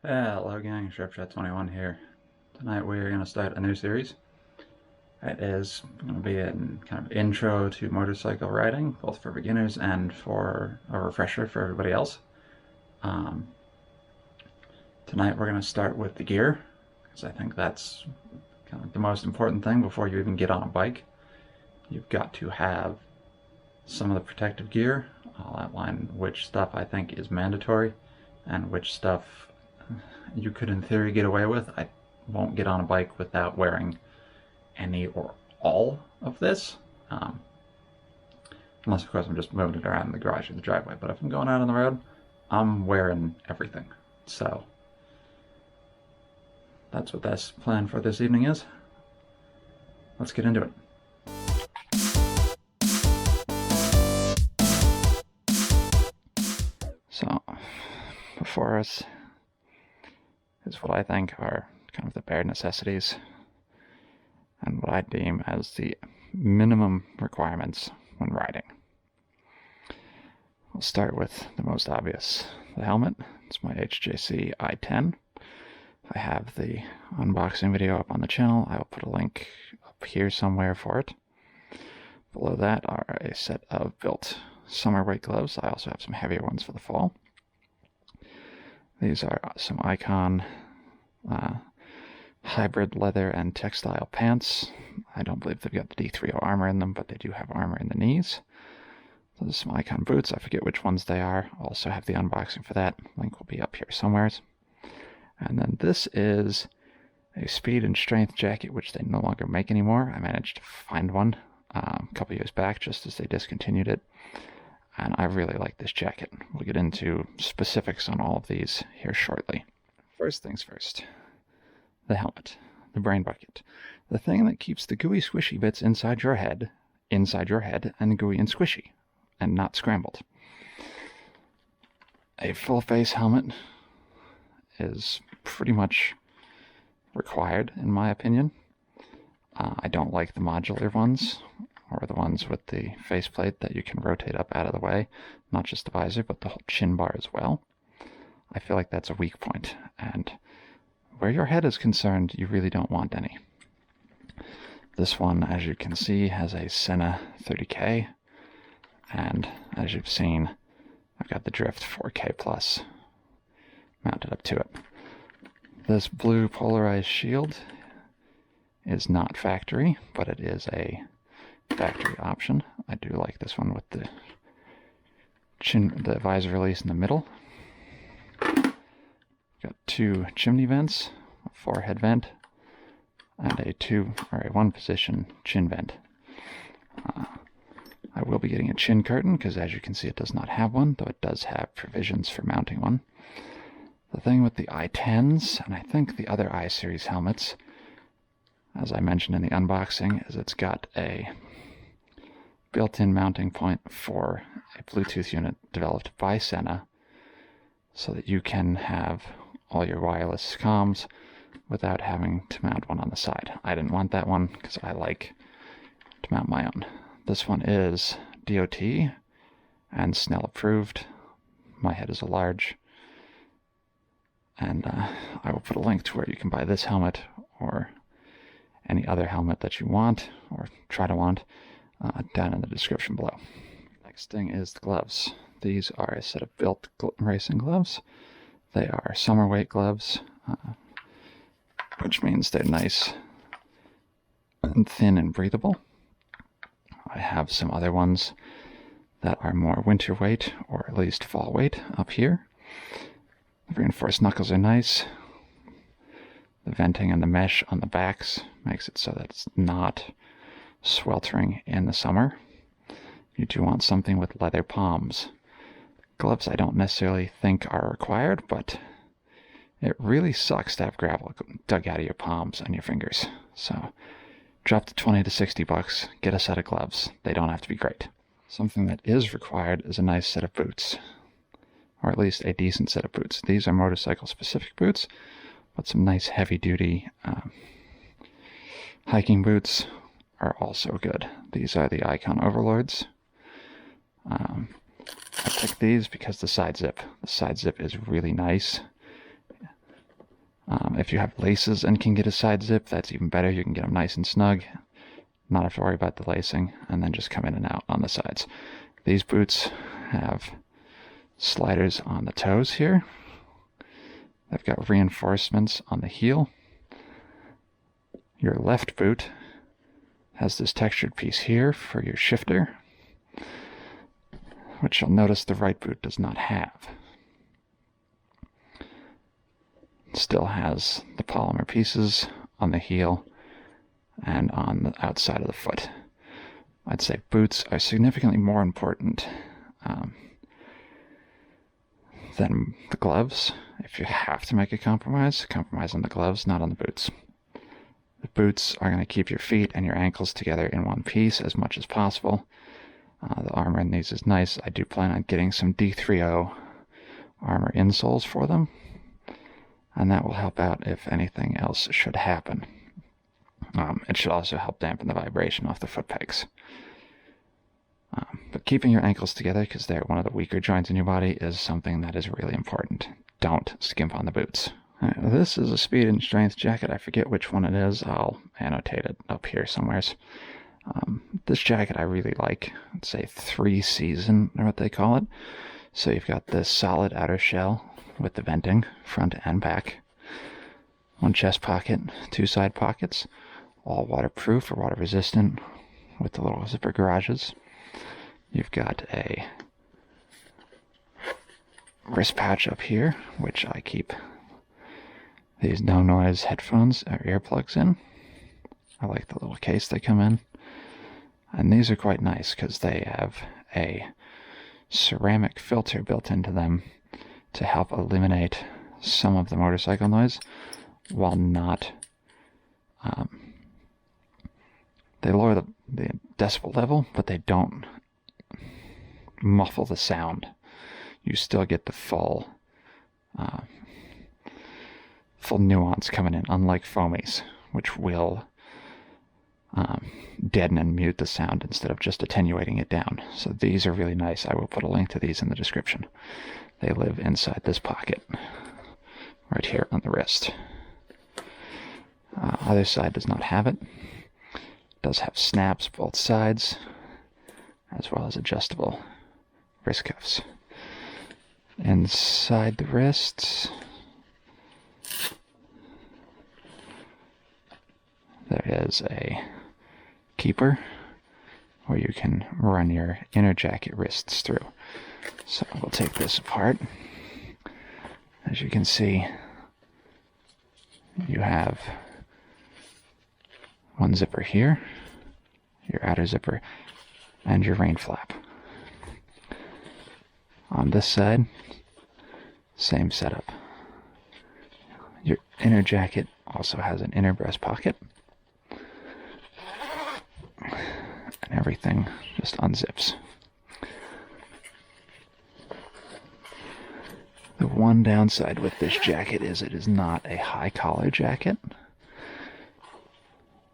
Hello gang, SharpShot21 here. Tonight we're going to start a new series. It is going to be a kind of intro to motorcycle riding, both for beginners and for a refresher for everybody else. Tonight we're going to start with the gear, because I think that's kind of the most important thing before you even get on a bike. You've got to have some of the protective gear. I'll outline which stuff I think is mandatory and which stuff you could in theory get away with. I won't get on a bike without wearing any or all of this. Unless of course I'm just moving it around in the garage or the driveway, but if I'm going out on the road, I'm wearing everything. So that's what this plan for this evening is. Let's get into it. So before us is what I think are kind of the bare necessities and what I deem as the minimum requirements when riding. We'll start with the most obvious, the helmet. It's my HJC I-10. I have the unboxing video up on the channel. I will put a link up here somewhere for it. Below that are a set of Bilt summer weight gloves. I also have some heavier ones for the fall. These are some Icon hybrid leather and textile pants. I don't believe they've got the D30 armor in them, but they do have armor in the knees. Those are some Icon boots. I forget which ones they are. Also have the unboxing for that. Link will be up here somewhere. And then this is a speed and strength jacket, which they no longer make anymore. I managed to find one a couple years back, just as they discontinued it. And I really like this jacket. We'll get into specifics on all of these here shortly. First things first, the helmet, the brain bucket, the thing that keeps the gooey squishy bits inside your head, and gooey and squishy, and not scrambled. A full face helmet is pretty much required, in my opinion. I don't like the modular ones, or the ones with the faceplate that you can rotate up out of the way, not just the visor, but the whole chin bar as well. I feel like that's a weak point, and where your head is concerned, you really don't want any. This one, as you can see, has a Senna 30K, and as you've seen, I've got the Drift 4K Plus mounted up to it. This blue polarized shield is not factory, but it is a factory option. I do like this one with the visor release in the middle. Got two chimney vents, a forehead vent, and a one position chin vent. I will be getting a chin curtain because, as you can see, it does not have one, though it does have provisions for mounting one. The thing with the I-10s, and I think the other I-series helmets, as I mentioned in the unboxing, is it's got a built-in mounting point for a Bluetooth unit developed by Senna, so that you can have all your wireless comms without having to mount one on the side. I didn't want that one because I like to mount my own. This one is DOT and Snell approved. My head is a large. And I will put a link to where you can buy this helmet or any other helmet that you want or try to want down in the description below. Next thing is the gloves. These are a set of Bilt racing gloves. They are summer weight gloves, which means they're nice and thin and breathable. I have some other ones that are more winter weight, or at least fall weight, up here. The reinforced knuckles are nice. The venting and the mesh on the backs makes it so that it's not sweltering in the summer. You do want something with leather palms. Gloves I don't necessarily think are required, but it really sucks to have gravel dug out of your palms and your fingers. So drop the 20 to 60 bucks, get a set of gloves. They don't have to be great. Something that is required is a nice set of boots, or at least a decent set of boots. These are motorcycle specific boots, but some nice heavy duty hiking boots are also good. These are the Icon Overlords. I picked these because the side zip is really nice. If you have laces and can get a side zip, that's even better. You can get them nice and snug, not have to worry about the lacing, and then just come in and out on the sides. These boots have sliders on the toes here. They've got reinforcements on the heel. Your left boot has this textured piece here for your shifter, which you'll notice the right boot does not have. It still has the polymer pieces on the heel and on the outside of the foot. I'd say boots are significantly more important than the gloves. If you have to make a compromise on the gloves, not on the boots. The boots are going to keep your feet and your ankles together in one piece as much as possible. The armor in these is nice. I do plan on getting some D30 armor insoles for them, and that will help out if anything else should happen. It should also help dampen the vibration off the foot pegs. But keeping your ankles together, because they're one of the weaker joints in your body, is something that is really important. Don't skimp on the boots. This is a speed and strength jacket. I forget which one it is. I'll annotate it up here somewhere. This jacket I really like. It's a 3-season, or what they call it. So you've got this solid outer shell with the venting, front and back. One chest pocket, 2 side pockets, all waterproof or water resistant with the little zipper garages. You've got a wrist pouch up here, which I keep these no noise headphones or earplugs in. I like the little case they come in. And these are quite nice because they have a ceramic filter built into them to help eliminate some of the motorcycle noise while not... they lower the decibel level, but they don't muffle the sound. You still get the full nuance coming in, unlike foamies, which will deaden and mute the sound instead of just attenuating it down. So these are really nice. I will put a link to these in the description. They live inside this pocket, right here on the wrist. Other side does not have it. It does have snaps both sides, as well as adjustable wrist cuffs. Inside the wrists, there is a keeper where you can run your inner jacket wrists through. So we'll take this apart. As you can see, you have one zipper here, your outer zipper, and your rain flap. On this side, same setup. Your inner jacket also has an inner breast pocket, and everything just unzips. The one downside with this jacket is it is not a high collar jacket.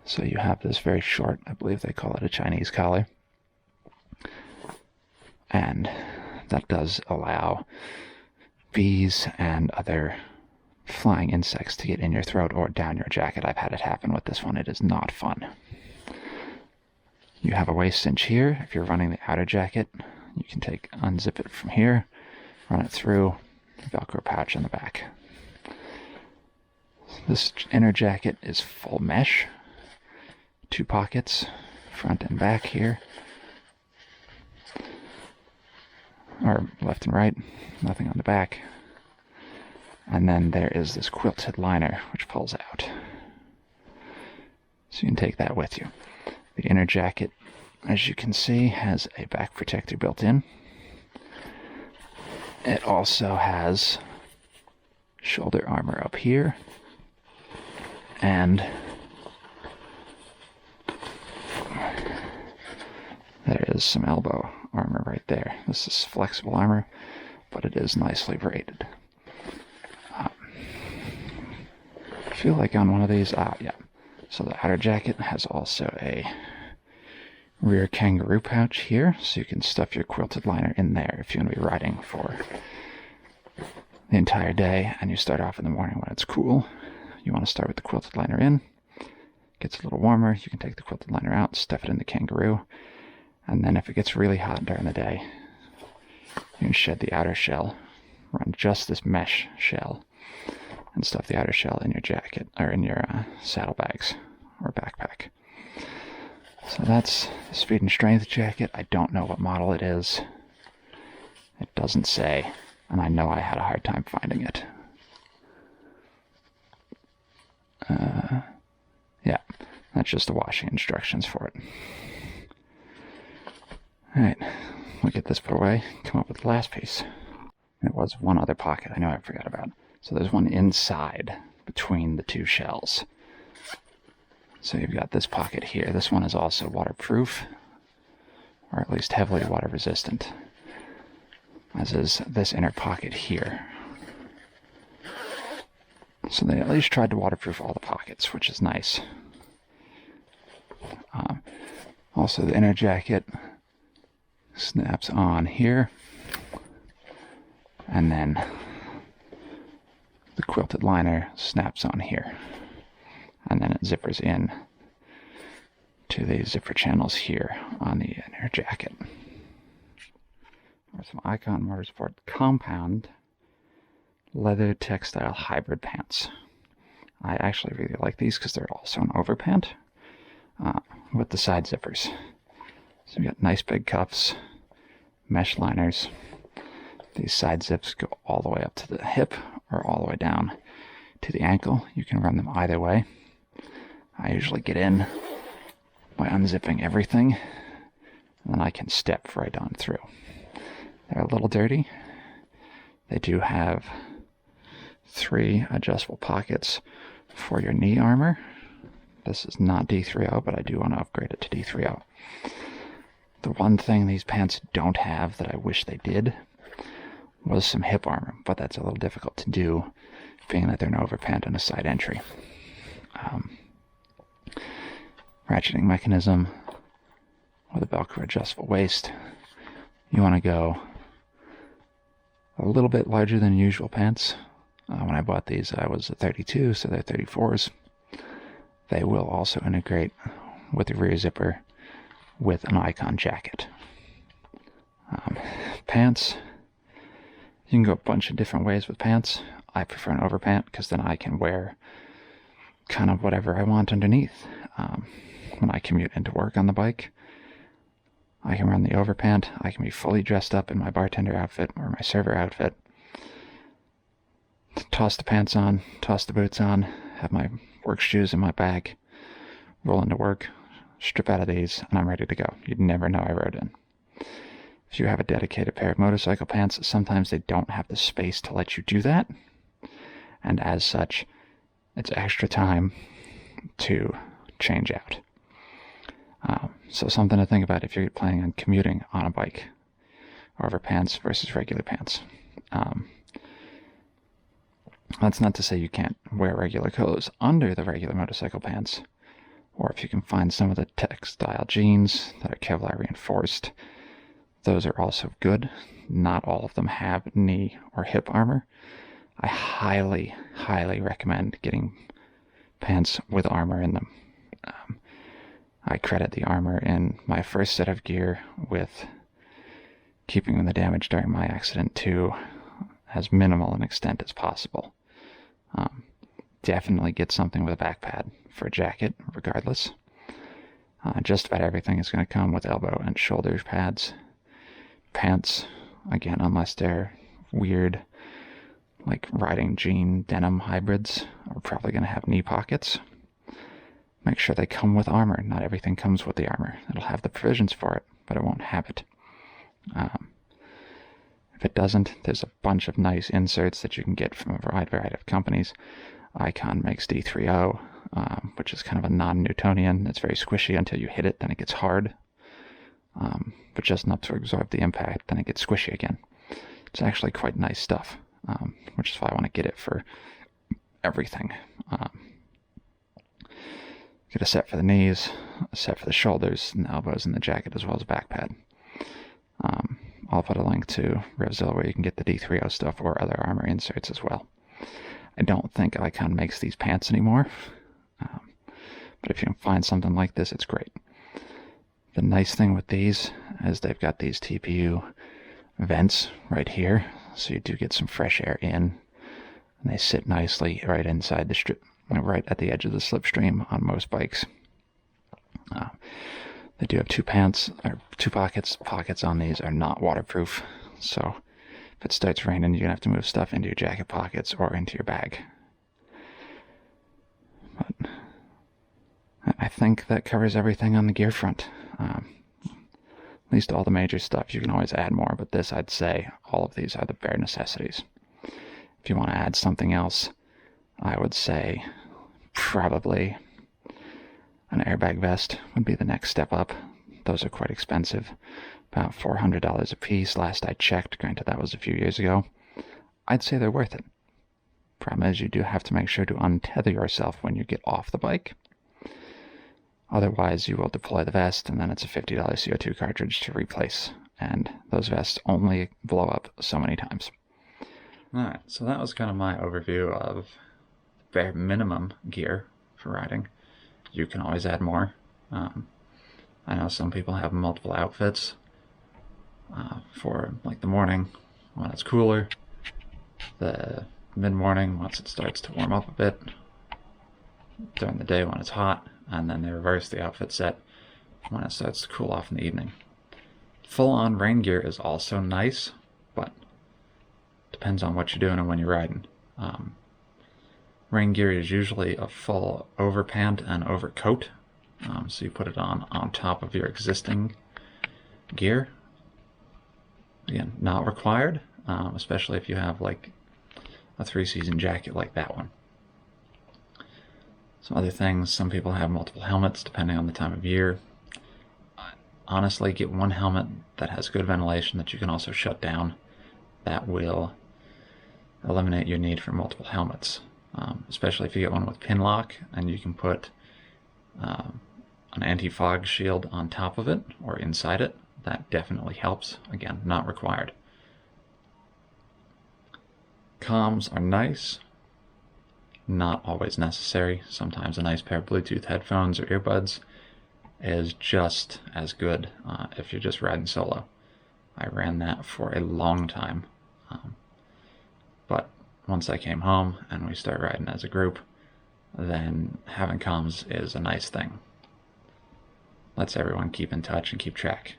So you have this very short, I believe they call it a Chinese collar. And that does allow bees and other flying insects to get in your throat or down your jacket. I've had it happen with this one. It is not fun. You have a waist cinch here. If you're running the outer jacket, you can unzip it from here, run it through, Velcro pouch in the back. This inner jacket is full mesh. 2 pockets, front and back here. Or left and right, nothing on the back. And then there is this quilted liner which pulls out. So you can take that with you. The inner jacket, as you can see, has a back protector built in. It also has shoulder armor up here, and there is some elbow armor right there. This is flexible armor, but it is nicely braided. I feel like on one of these, yeah. So the outer jacket has also a rear kangaroo pouch here, so you can stuff your quilted liner in there if you're going to be riding for the entire day, and you start off in the morning when it's cool. You want to start with the quilted liner in. Gets a little warmer, you can take the quilted liner out, stuff it in the kangaroo, and then if it gets really hot during the day, you can shed the outer shell, run just this mesh shell, and stuff the outer shell in your jacket, or in your saddlebags or backpack. So that's the Speed and Strength jacket. I don't know what model it is. It doesn't say, and I know I had a hard time finding it. Yeah, that's just the washing instructions for it. Alright, we'll get this put away, come up with the last piece. There was one other pocket I know I forgot about. So there's one inside between the two shells. So you've got this pocket here. This one is also waterproof, or at least heavily water resistant, as is this inner pocket here. So they at least tried to waterproof all the pockets, which is nice. Also, the inner jacket snaps on here, and then the quilted liner snaps on here, and then it zippers in to the zipper channels here on the inner jacket. Or some Icon Motorsport compound leather textile hybrid pants. I actually really like these because they're also an overpant with the side zippers. So you got nice big cuffs, mesh liners. These side zips go all the way up to the hip or all the way down to the ankle. You can run them either way. I usually get in by unzipping everything, and then I can step right on through. They're a little dirty. They do have 3 adjustable pockets for your knee armor. This is not D30, but I do want to upgrade it to D30. The one thing these pants don't have that I wish they did was some hip armor, but that's a little difficult to do, being that they're an overpant and a side entry. Ratcheting mechanism with a Velcro adjustable waist. You want to go a little bit larger than usual pants. When I bought these, I was a 32, so they're 34s. They will also integrate with the rear zipper with an Icon jacket. Pants, you can go a bunch of different ways with pants. I prefer an overpant because then I can wear kind of whatever I want underneath. When I commute into work on the bike, I can run the overpant. I can be fully dressed up in my bartender outfit or my server outfit. Toss the pants on, toss the boots on, have my work shoes in my bag, roll into work, strip out of these, and I'm ready to go. You'd never know I rode in. If you have a dedicated pair of motorcycle pants, sometimes they don't have the space to let you do that, and as such, it's extra time to change out. So something to think about if you're planning on commuting on a bike, over pants versus regular pants. That's not to say you can't wear regular clothes under the regular motorcycle pants, or if you can find some of the textile jeans that are Kevlar reinforced, those are also good. Not all of them have knee or hip armor. I highly, highly recommend getting pants with armor in them. I credit the armor in my first set of gear with keeping the damage during my accident to as minimal an extent as possible. Definitely get something with a back pad for a jacket, regardless. Just about everything is going to come with elbow and shoulder pads. Pants, again, unless they're weird, like riding jean denim hybrids, are probably going to have knee pockets. Make sure they come with armor. Not everything comes with the armor. It'll have the provisions for it, but it won't have it. If it doesn't, there's a bunch of nice inserts that you can get from a wide variety of companies. Icon makes D30, which is kind of a non-Newtonian. It's very squishy until you hit it, then it gets hard. But just enough to absorb the impact, then it gets squishy again. It's actually quite nice stuff, which is why I want to get it for everything. Get a set for the knees, a set for the shoulders and the elbows and the jacket, as well as a back pad. I'll put a link to Revzilla where you can get the D3O stuff or other armor inserts as well. I don't think Icon makes these pants anymore, but if you can find something like this, it's great. The nice thing with these is they've got these TPU vents right here, so you do get some fresh air in, and they sit nicely right inside the strip, right at the edge of the slipstream on most bikes. They do have two pockets. Pockets on these are not waterproof, so if it starts raining, you're gonna have to move stuff into your jacket pockets or into your bag. But I think that covers everything on the gear front. At least all the major stuff. You can always add more, but this, I'd say, all of these are the bare necessities. If you want to add something else, I would say probably an airbag vest would be the next step up. Those are quite expensive, about $400 a piece last I checked. Granted, that was a few years ago. I'd say they're worth it. Problem is, you do have to make sure to untether yourself when you get off the bike. Otherwise, you will deploy the vest, and then it's a $50 CO2 cartridge to replace. And those vests only blow up so many times. Alright, so that was kind of my overview of bare minimum gear for riding. You can always add more. I know some people have multiple outfits for like the morning when it's cooler, the mid-morning once it starts to warm up a bit, during the day when it's hot, and then they reverse the outfit set when it starts to cool off in the evening. Full-on rain gear is also nice, but depends on what you're doing and when you're riding. Rain gear is usually a full overpant and overcoat, so you put it on top of your existing gear. Again, not required, especially if you have like a 3-season jacket like that one. Some other things, some people have multiple helmets depending on the time of year. Honestly, get one helmet that has good ventilation that you can also shut down. That will eliminate your need for multiple helmets, especially if you get one with pin lock and you can put an anti-fog shield on top of it or inside it. That definitely helps. Again, not required. Comms are nice. Not always necessary. Sometimes a nice pair of Bluetooth headphones or earbuds is just as good if you're just riding solo. I ran that for a long time, but once I came home and we started riding as a group, then having comms is a nice thing. Lets everyone keep in touch and keep track.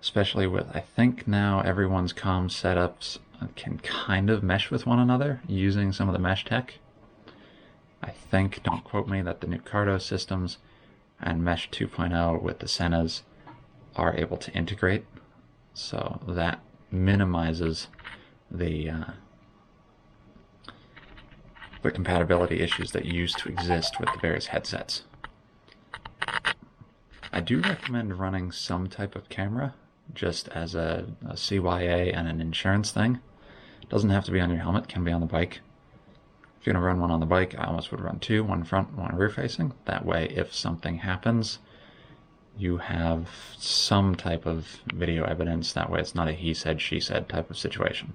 Especially with, I think now everyone's comm setups can kind of mesh with one another using some of the mesh tech. I think, don't quote me, that the new Cardo systems and Mesh 2.0 with the Senas are able to integrate, so that minimizes the compatibility issues that used to exist with the various headsets. I do recommend running some type of camera just as a CYA and an insurance thing. It doesn't have to be on your helmet, it can be on the bike. If you're going to run one on the bike, I almost would run two, one front, one rear facing. That way, if something happens, you have some type of video evidence. That way it's not a he said, she said type of situation.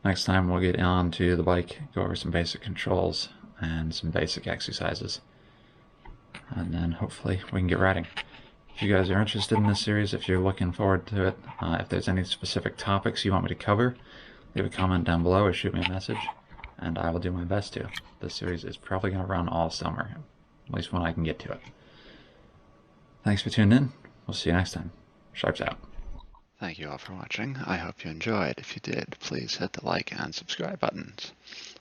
Next time we'll get on to the bike, go over some basic controls and some basic exercises. And then hopefully we can get riding. If you guys are interested in this series, if you're looking forward to it, if there's any specific topics you want me to cover, leave a comment down below or shoot me a message, and I will do my best to. This series is probably going to run all summer, at least when I can get to it. Thanks for tuning in. We'll see you next time. Sharps out. Thank you all for watching. I hope you enjoyed. If you did, please hit the like and subscribe buttons.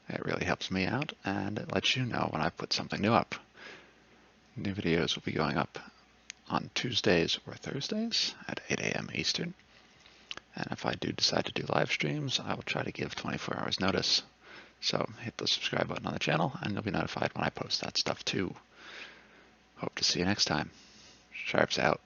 It really helps me out, and it lets you know when I put something new up. New videos will be going up on Tuesdays or Thursdays at 8 a.m. Eastern. And if I do decide to do live streams, I will try to give 24 hours notice. So hit the subscribe button on the channel and you'll be notified when I post that stuff too. Hope to see you next time. Sharps out.